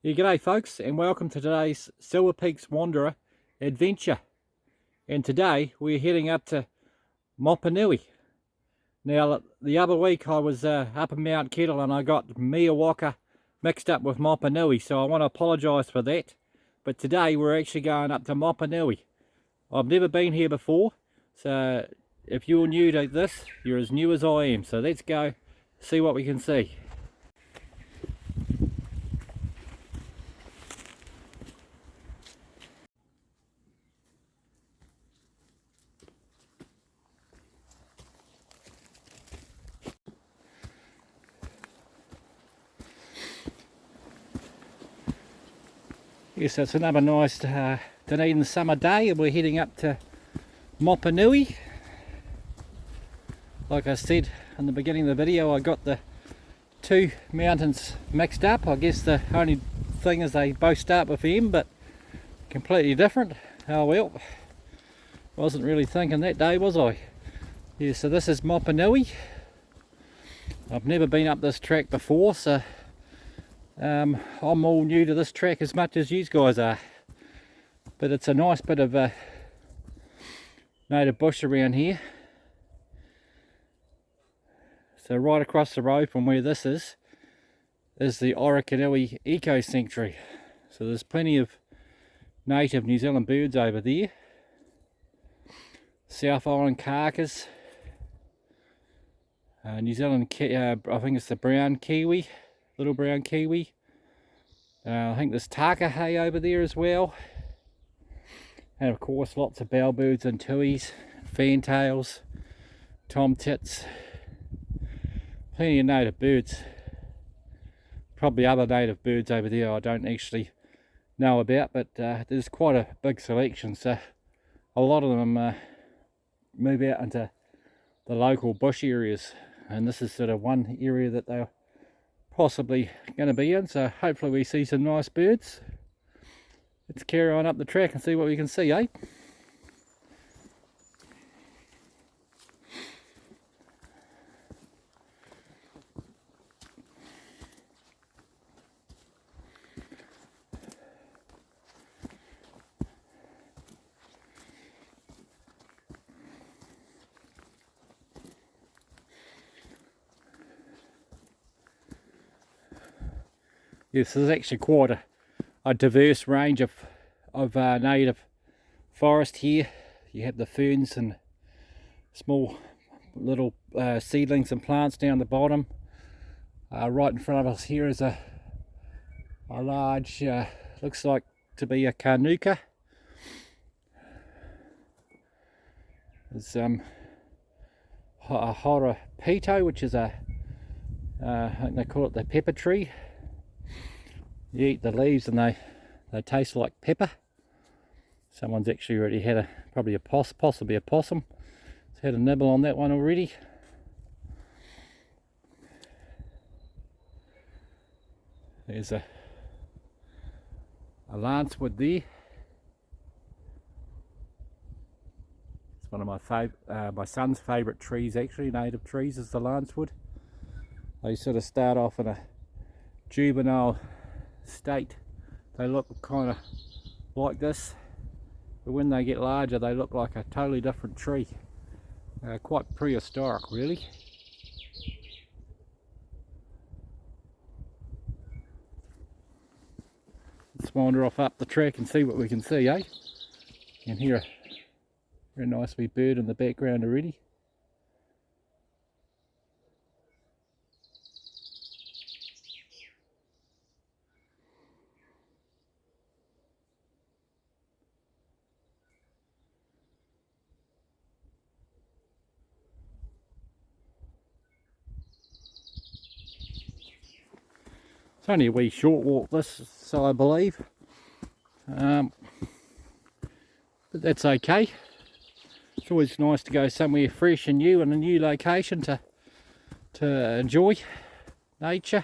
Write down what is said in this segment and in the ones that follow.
Yeah, g'day folks, and welcome to today's Silver Peaks Wanderer adventure. And today we're heading up to Mopanui. Now, the other week I was up in Mount Kettle and I got Miyawaka mixed up with Mopanui, so I want to apologise for that. But today we're actually going up to Mopanui. I've never been here before, so if you're new to this, you're as new as I am. So let's go see what we can see. Yes, it's another nice Dunedin summer day, and we're heading up to Mopanui. Like I said in the beginning of the video, I got the two mountains mixed up. I guess the only thing is they both start with M, but completely different. Oh well, wasn't really thinking that day, was I? Yeah, so this is Mopanui. I've never been up this track before, so I'm all new to this track as much as you guys are, but it's a nice bit of native bush around here. So right across the road from where this is the Orokonui Eco Sanctuary. So there's plenty of native New Zealand birds over there. South Island carcass, New Zealand, I think it's the brown kiwi, little brown kiwi. I think there's takahe over there as well, and of course lots of bellbirds and tuis, fantails, tomtits, plenty of native birds. Probably other native birds over there I don't actually know about, but there's quite a big selection, so a lot of them move out into the local bush areas, and this is sort of one area that they're possibly going to be in, so hopefully we see some nice birds. Let's carry on up the track and see what we can see, eh? Yes, there's actually quite a diverse range of native forest here. You have the ferns and small little seedlings and plants down the bottom. Right in front of us here is a large, looks like to be a kanuka. There's a horapito, which is I think they call it the pepper tree. You eat the leaves and they taste like pepper. Someone's actually already had possibly a possum. It's had a nibble on that one already. There's a lancewood there. It's one of my son's favourite trees, actually, native trees, is the lancewood. They sort of start off in a juvenile state. They look kind of like this, but when they get larger they look like a totally different tree. Quite prehistoric, really. Let's wander off up the track and see what we can see, eh? You can hear a very nice wee bird in the background already. It's only a wee short walk this, so I believe, but that's okay. It's always nice to go somewhere fresh and new in a new location to enjoy nature.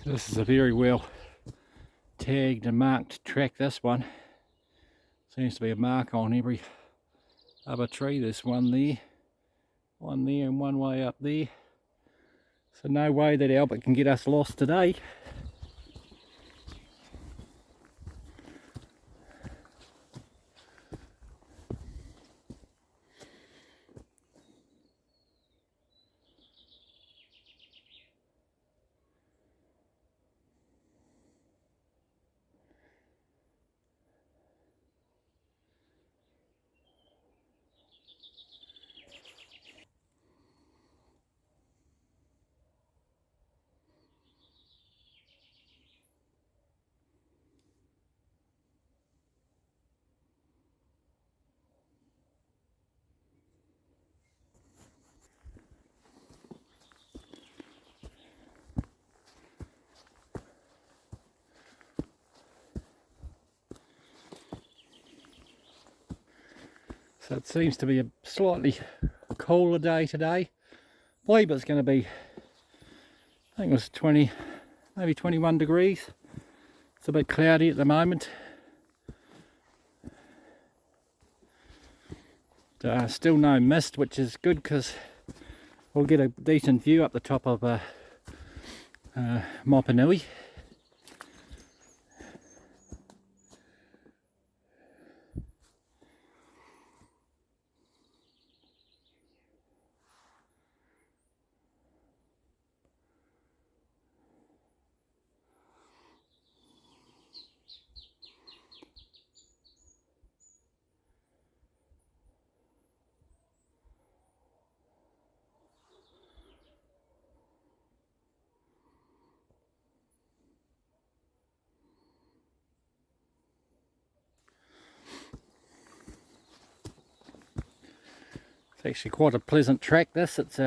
This is a very well tagged and marked track, this one. Seems to be a mark on every other tree. There's one there, and one way up there. So no way that Albert can get us lost today. So it seems to be a slightly cooler day today. I believe it's going to be, I think it was 20, maybe 21 degrees. It's a bit cloudy at the moment. Still no mist, which is good because we'll get a decent view up the top of Mopanui. It's actually quite a pleasant track, this. It's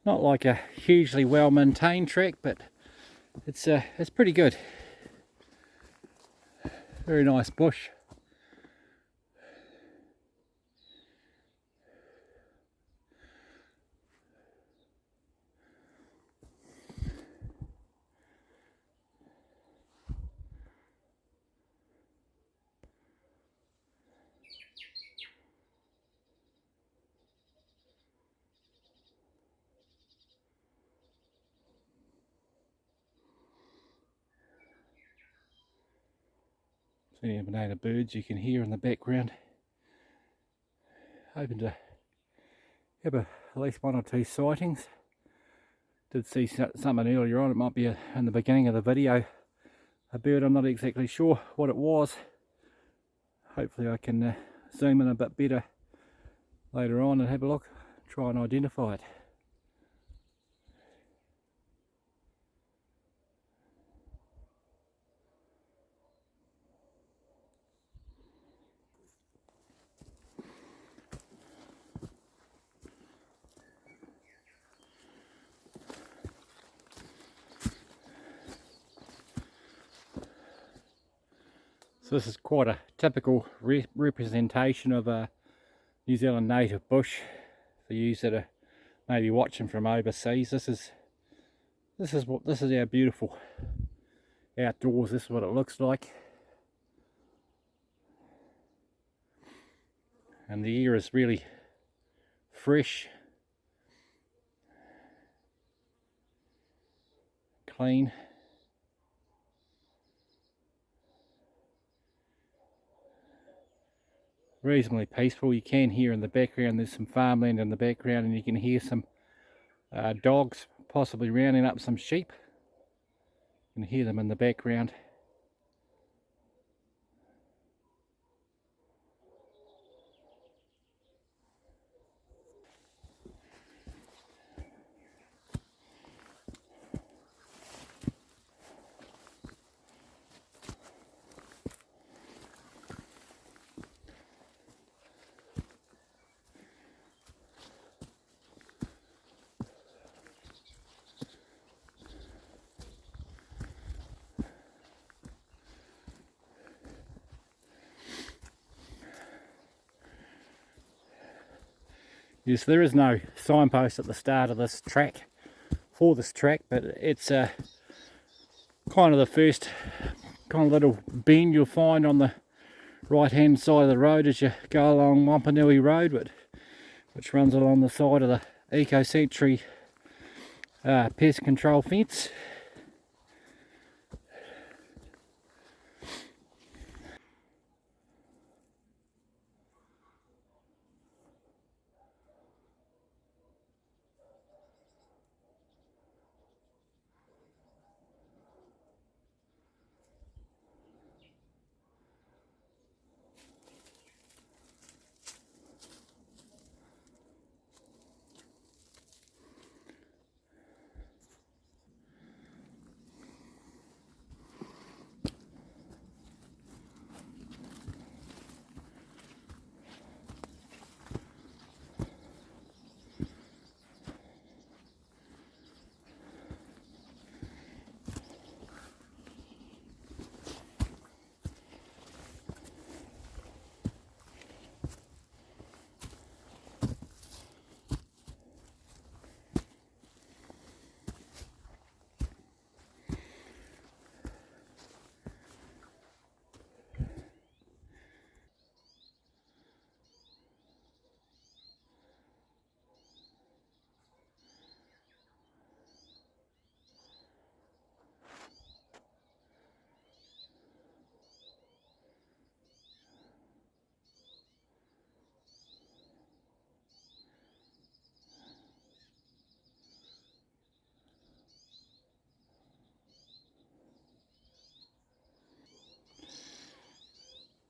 not like a hugely well maintained track, but it's pretty good. Very nice bush. Plenty of banana birds you can hear in the background. Hoping to have at least one or two sightings. Did see something earlier on, it might be in the beginning of the video. A bird, I'm not exactly sure what it was. Hopefully I can zoom in a bit better later on and have a look, try and identify it. So this is quite a typical representation of a New Zealand native bush for you that are maybe watching from overseas. This is our beautiful outdoors. This is what it looks like, and the air is really fresh, clean. Reasonably peaceful. You can hear in the background, there's some farmland in the background, and you can hear some dogs possibly rounding up some sheep. You can hear them in the background. Yes, there is no signpost at the start of this track, for this track, but it's kind of the first kind of little bend you'll find on the right hand side of the road as you go along Mopanui Road, which runs along the side of the Eco Sanctuary pest control fence.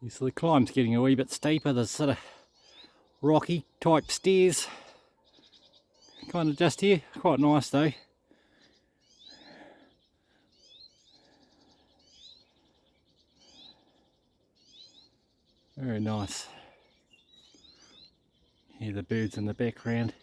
So the climb's getting a wee bit steeper. There's sort of rocky type stairs kind of just here. Quite nice though. Very nice. Hear the birds in the background.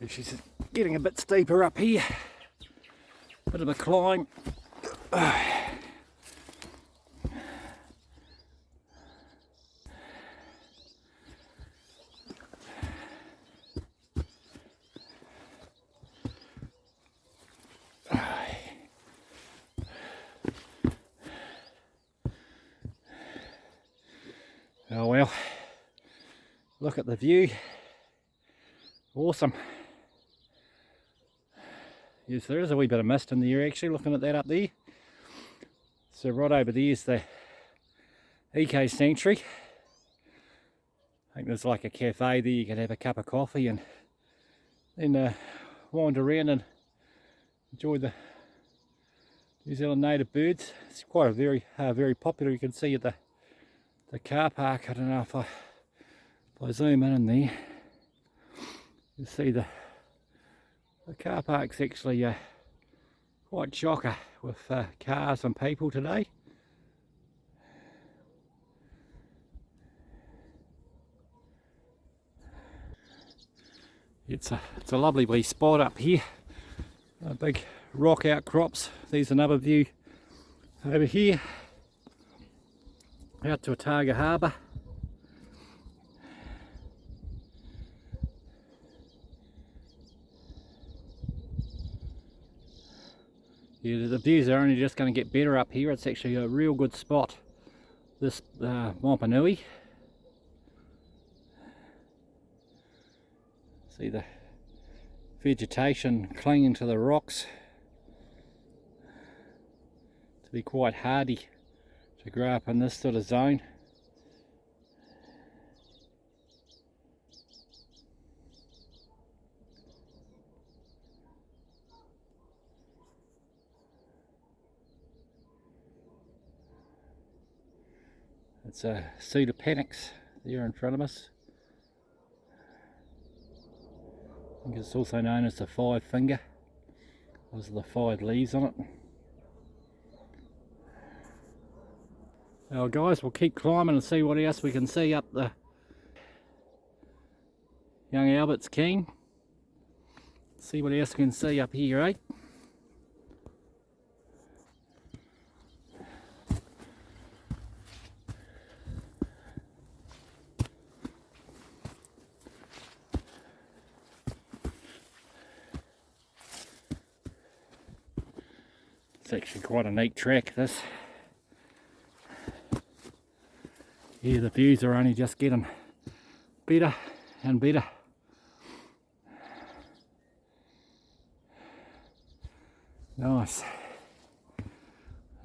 She's getting a bit steeper up here. Bit of a climb. Oh well, look at the view. Awesome. Yes, there is a wee bit of mist in the air actually, looking at that up there. So right over there is the Eco Sanctuary. I think there's like a cafe there, you can have a cup of coffee and then wander around and enjoy the New Zealand native birds. It's quite a very popular. You can see at the car park. I don't know if I zoom in there, you see the car park's actually quite chocker with cars and people today. It's a lovely wee spot up here. Big rock outcrops. There's another view over here out to Otago Harbour. Yeah, the views are only just going to get better up here. It's actually a real good spot, this Mopanui. See the vegetation clinging to the rocks to be quite hardy to grow up in this sort of zone. It's a cedar panax there in front of us. I think it's also known as the 5 finger. Those are the 5 leaves on it. Now guys, we'll keep climbing and see what else we can see up the Young Albert's keen. See what else we can see up here, eh? It's actually quite a neat track, this. Yeah, the views are only just getting better and better. Nice.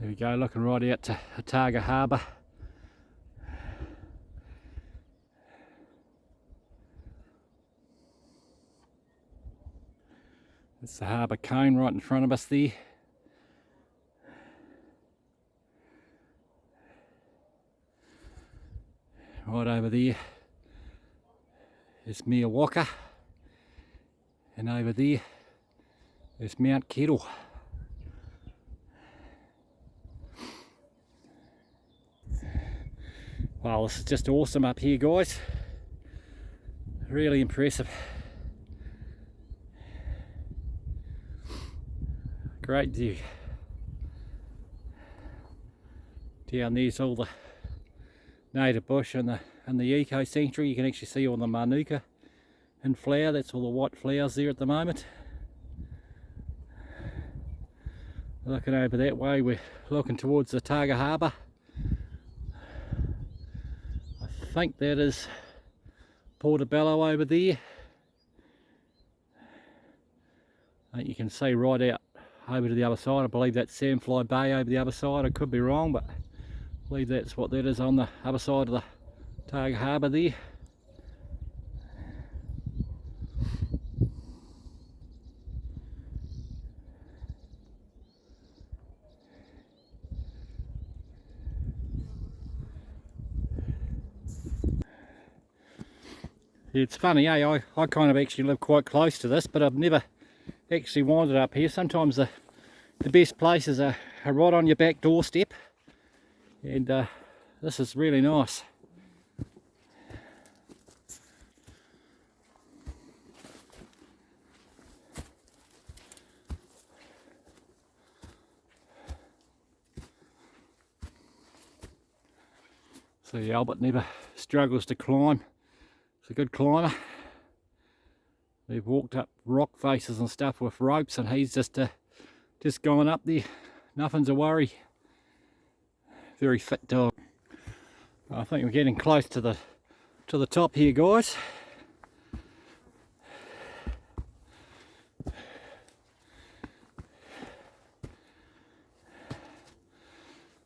There we go, looking right out to Otago Harbour. It's the harbour cone right in front of us there. Right over there is Miawaka, and over there is Mount Kettle. Wow, this is just awesome up here, guys. Really impressive. Great view. Down there's all the native bush and the eco sanctuary. You can actually see all the manuka in flower. That's all the white flowers there at the moment. Looking over that way, we're looking towards the Otago Harbour. I think that is Portobello over there. You can see right out over to the other side. I believe that's Sandfly Bay over the other side. I could be wrong, but I believe that's what that is on the other side of the Otago Harbour there. It's funny, I kind of actually live quite close to this, but I've never actually wandered up here. Sometimes the best places are right on your back doorstep, and this is really nice. See, Albert never struggles to climb. He's a good climber. They've walked up rock faces and stuff with ropes, and he's just gone up there. Nothing's a worry. Very fit dog. I think we're getting close to the top here, guys.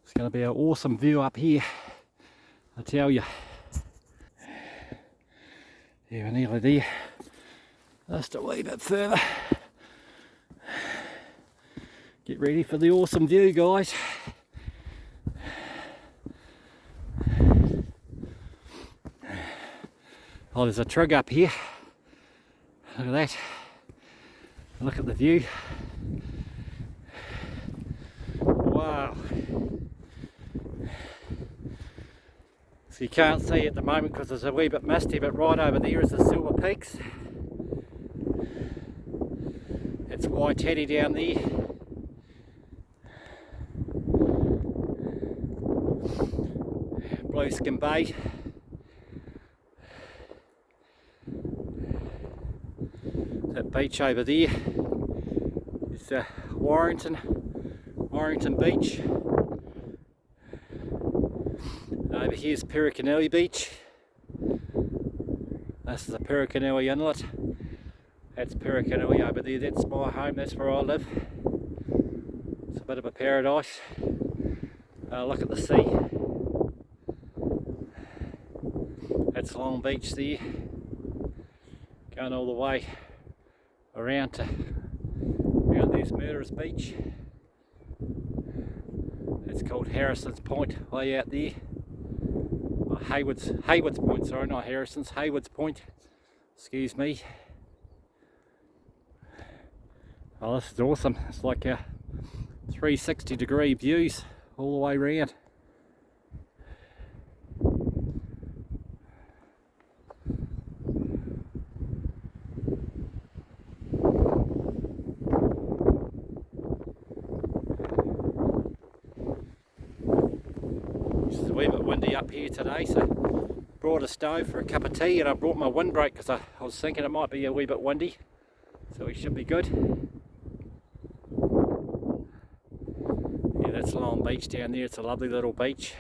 It's going to be an awesome view up here, I tell you. Yeah, we're nearly there. Just a wee bit further. Get ready for the awesome view, guys. Oh, there's a trig up here. Look at that. Look at the view. Wow. So you can't see at the moment because it's a wee bit misty, but right over there is the Silver Peaks. It's Waitati down there. Blueskin Bay. That beach over there is Warrington Beach. Over here's Perikanui Beach. This is the Perikanui Inlet. That's Perikanui over there. That's my home. That's where I live. It's a bit of a paradise. Look at the sea. That's Long Beach there. Going all the way around there's Murderers Beach. It's called Harrison's Point way out there. Haywood's Point, sorry, not Harrison's, Haywood's Point, excuse me. Oh, this is awesome. It's like a 360-degree views all the way around. It's a wee bit windy up here today, so brought a stove for a cup of tea, and I brought my windbreak because I was thinking it might be a wee bit windy, so we should be good. Salon beach down there. It's a lovely little beach.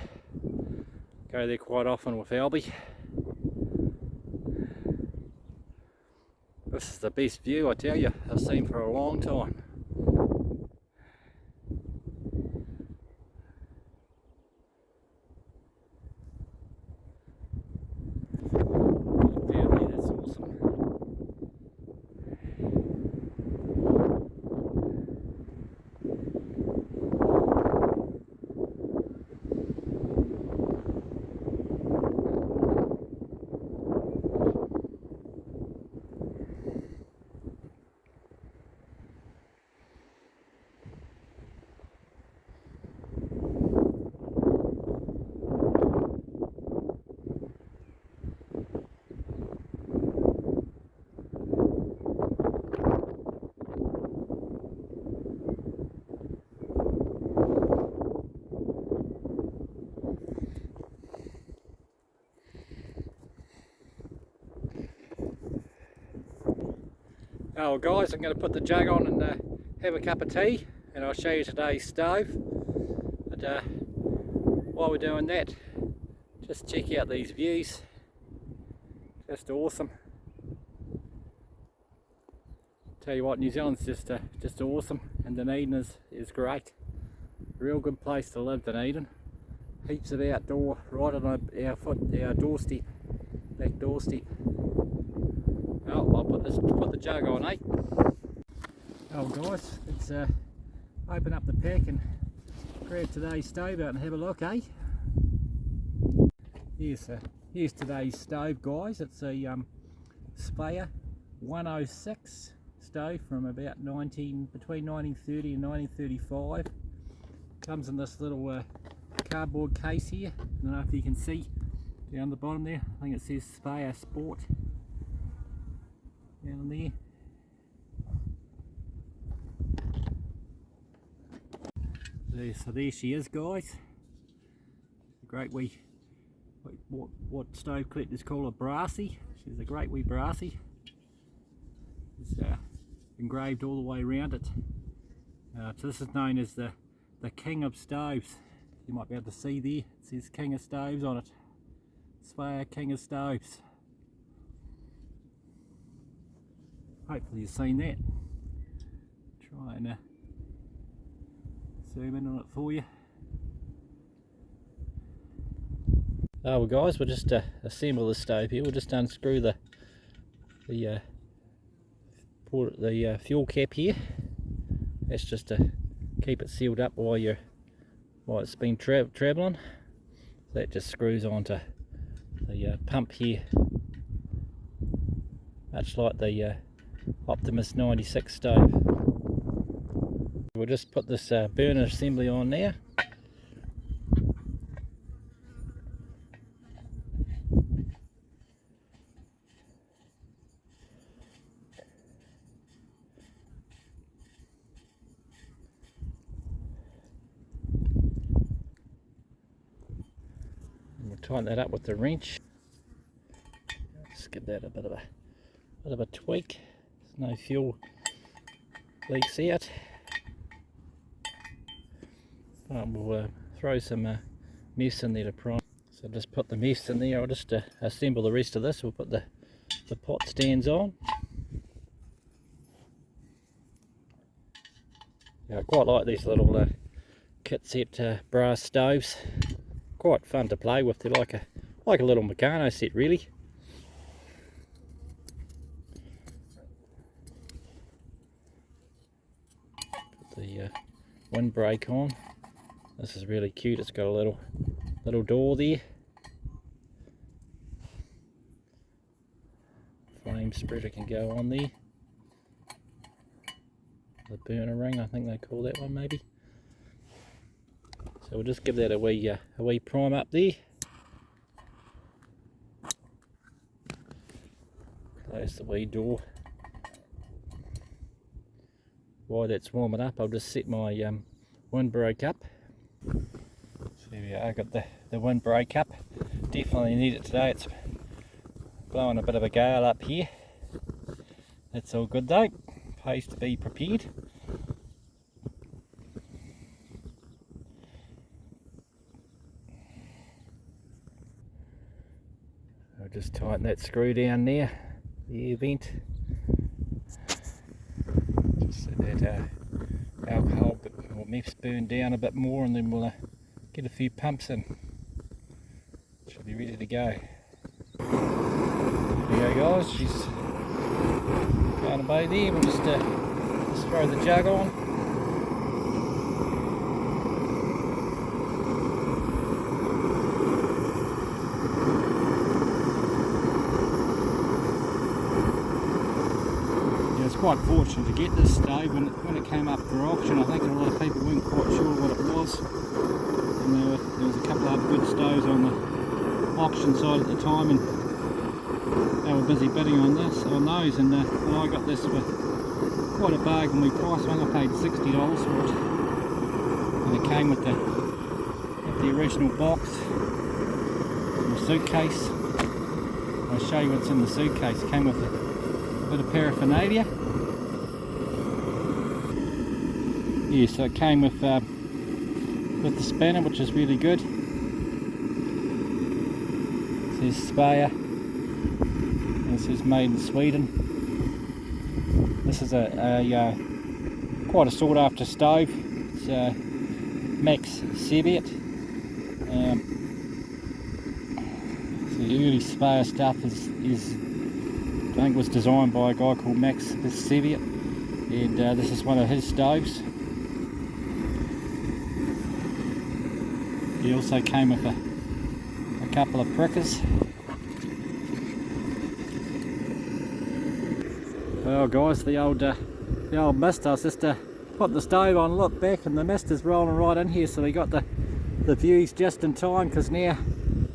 Go there quite often with Albie. This is the best view, I tell you, I've seen for a long time. Down there, that's awesome. Oh guys, I'm going to put the jug on and have a cup of tea, and I'll show you today's stove. But while we're doing that, just check out these views. Just awesome. Tell you what, New Zealand's just awesome, and Dunedin is great. Real good place to live, Dunedin. Heaps of outdoor, right on our doorstep, back doorstep. Oh, I'll put the jug on, eh? Oh guys, let's open up the pack and grab today's stove out and have a look, eh? Here's today's stove, guys. It's a Spire 106 stove from about between 1930 and 1935. Comes in this little cardboard case here. I don't know if you can see down the bottom there. I think it says Spire Sport down there. So there she is, guys. A great wee, what stove collectors call a brassy. She's a great wee brassy. It's engraved all the way around it. So this is known as the King of Stoves. You might be able to see there, it says King of Stoves on it. Spire King of Stoves. Hopefully you've seen that. Try and zoom in on it for you. Oh well guys, we'll just assemble the stove here. We'll just unscrew the fuel cap here. That's just to keep it sealed up while it's been travelling. So that just screws onto the pump here, much like the Optimus 96 stove. We'll just put this burner assembly on now. We'll tighten that up with the wrench. Just give that a bit of a tweak. There's no fuel leaks out. We'll throw some mess in there to prime. So just put the mess in there. I'll just assemble the rest of this. We'll put the pot stands on. Yeah, I quite like these little kit set brass stoves. Quite fun to play with. They're like a little Meccano set, really. Put the windbreak on. This is really cute. It's got a little door there. Flame spreader can go on there. The burner ring, I think they call that one maybe. So we'll just give that a wee prime up there. Close the wee door. While that's warming up, I'll just set my windbreak up. So there we are, I got the windbreak up. Definitely need it today. It's blowing a bit of a gale up here. That's all good though. Pays to be prepared. I'll just tighten that screw down there, the air vent. Just so that alcohol or meth's burned down a bit more, and then we'll get a few pumps in. Should be ready to go. There you go guys, she's going away there. We'll just throw the jug on. Quite fortunate to get this stove when it came up for auction. I think a lot of people weren't quite sure what it was, and there was a couple of good stoves on the auction side at the time, and they were busy bidding on those, and I got this for quite a bargainly price. I think I paid $60 for it, and it came with the original box and the suitcase. I'll show you what's in the suitcase. It came with a bit of paraphernalia. Yeah, so it came with the spanner, which is really good. It says Speyer, and it says made in Sweden. This is quite a sought after stove. It's Max Soviet. So the early Speyer stuff is I think was designed by a guy called Max Soviet, and this is one of his stoves. He also came with a couple of prickers. Well guys, the old mist, I was just put the stove on, look back, and the mist is rolling right in here, so we got the views just in time, because now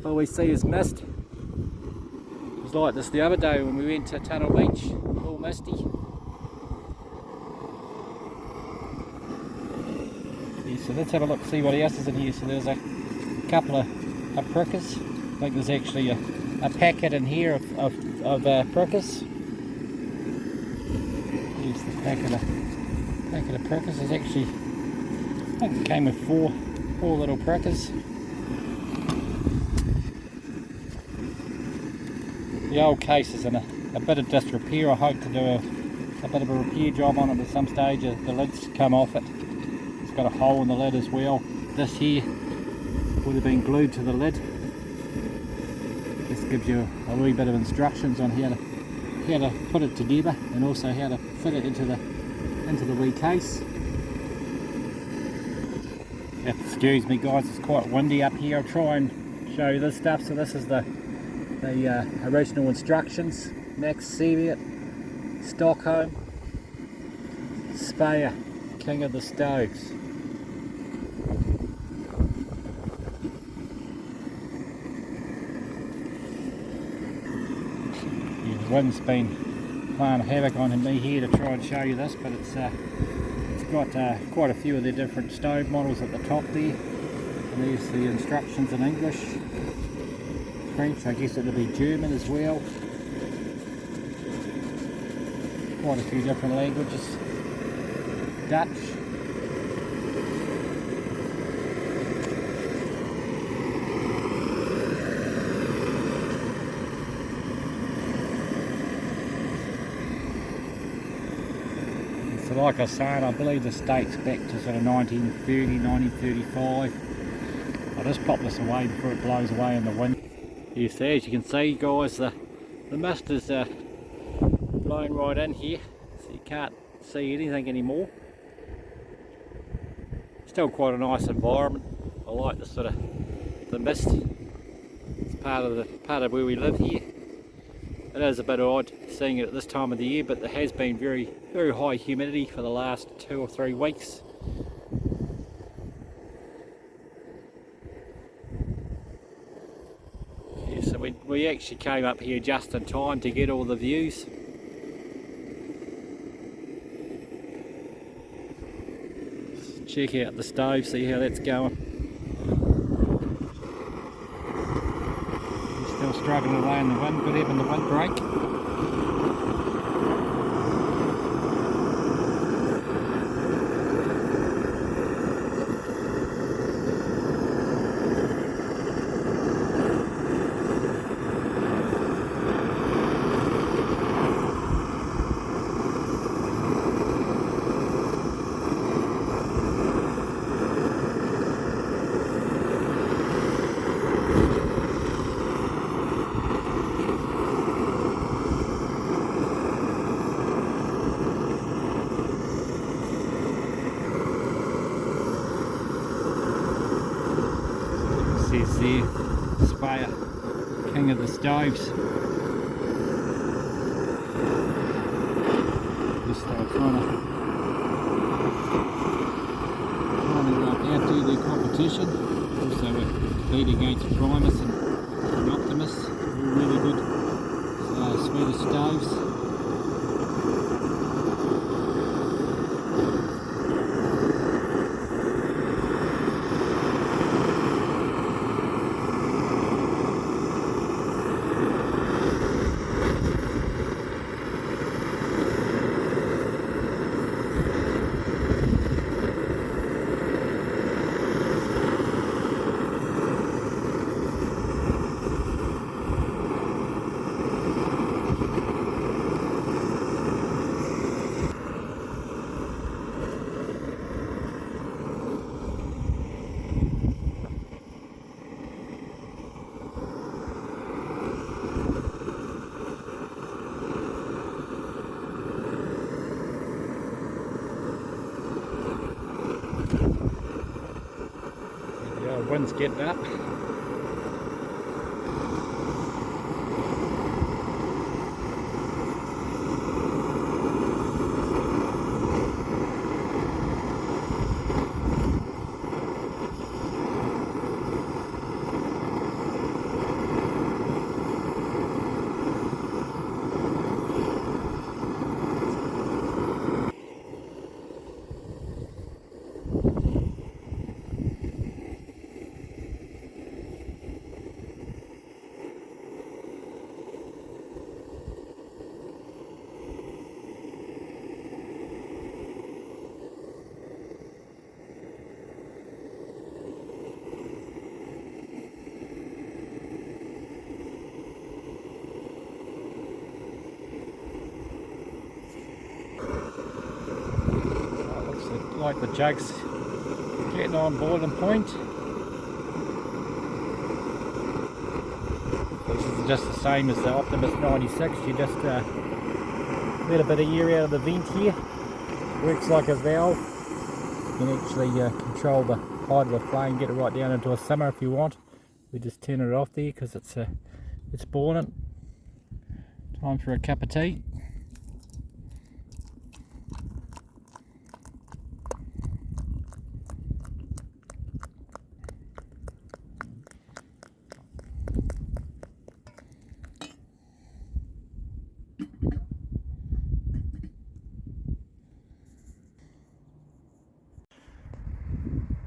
all we see is mist. It was like this the other day when we went to Tunnel Beach, all misty. Yeah, so let's have a look, see what else is in here. So there's a couple of prickers. I think there's actually a packet in here of prickers. Here's the packet of prickers. There's actually, I think it came with four little prickers. The old case is in a bit of disrepair. I hope to do a bit of a repair job on it at some stage. The lid's come off it. It's got a hole in the lid as well. This here would have been glued to the lid. This gives you a wee bit of instructions on how to put it together, and also how to fit it into the wee case. Excuse me guys, it's quite windy up here. I'll try and show you this stuff. So this is the original instructions. Max Soviet, Stockholm, Speyer, king of the stoves. The wind's been playing havoc on me here to try and show you this, but it's got quite a few of the different stove models at the top there, and there's the instructions in English, French, I guess it'll be German as well, quite a few different languages, Dutch. So like I was saying, I believe this dates back to sort of 1930, 1935. I'll just pop this away before it blows away in the wind. Yes, so as you can see guys, the mist is blowing right in here, so you can't see anything anymore. Still quite a nice environment. I like the sort of the mist. It's part of where we live here. It is a bit odd seeing it at this time of the year, but there has been very high humidity for the last 2 or 3 weeks. Yeah, so we actually came up here just in time to get all the views. Let's check out the stove, see how that's going. Still struggling away in the wind, good having the wind break. the stoves. Just trying to outdo their competition. Also we're competing against Primus and Optimus, all really good Swedish stoves. The wind's getting up. Like the jug's getting on boiling point. This is just the same as the Optimus 96. You just let a bit of air out of the vent here. Works like a valve. You can actually control the height of the flame, get it right down into a simmer if you want. We just turn it off there because it's boiling. Time for a cup of tea.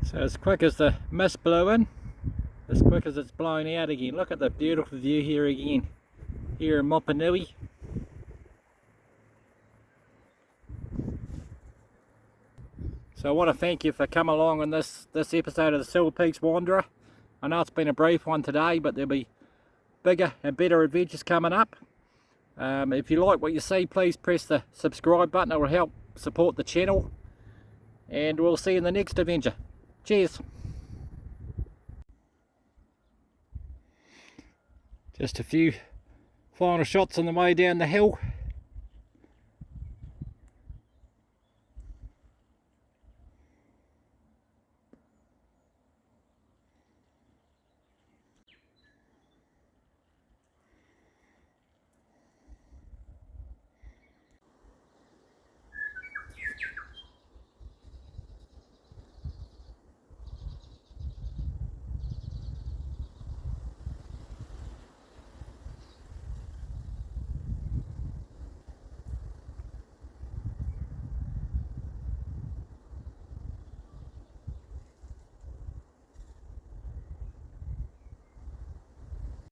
So as quick as the mist blew in, as quick as it's blowing out again. Look at the beautiful view here again, here in Mopanui. So I want to thank you for coming along on this episode of the Silver Peaks Wanderer. I know it's been a brief one today, but there'll be bigger and better adventures coming up. If you like what you see, please press the subscribe button. It will help support the channel. And we'll see you in the next adventure. Cheers. Just a few final shots on the way down the hill.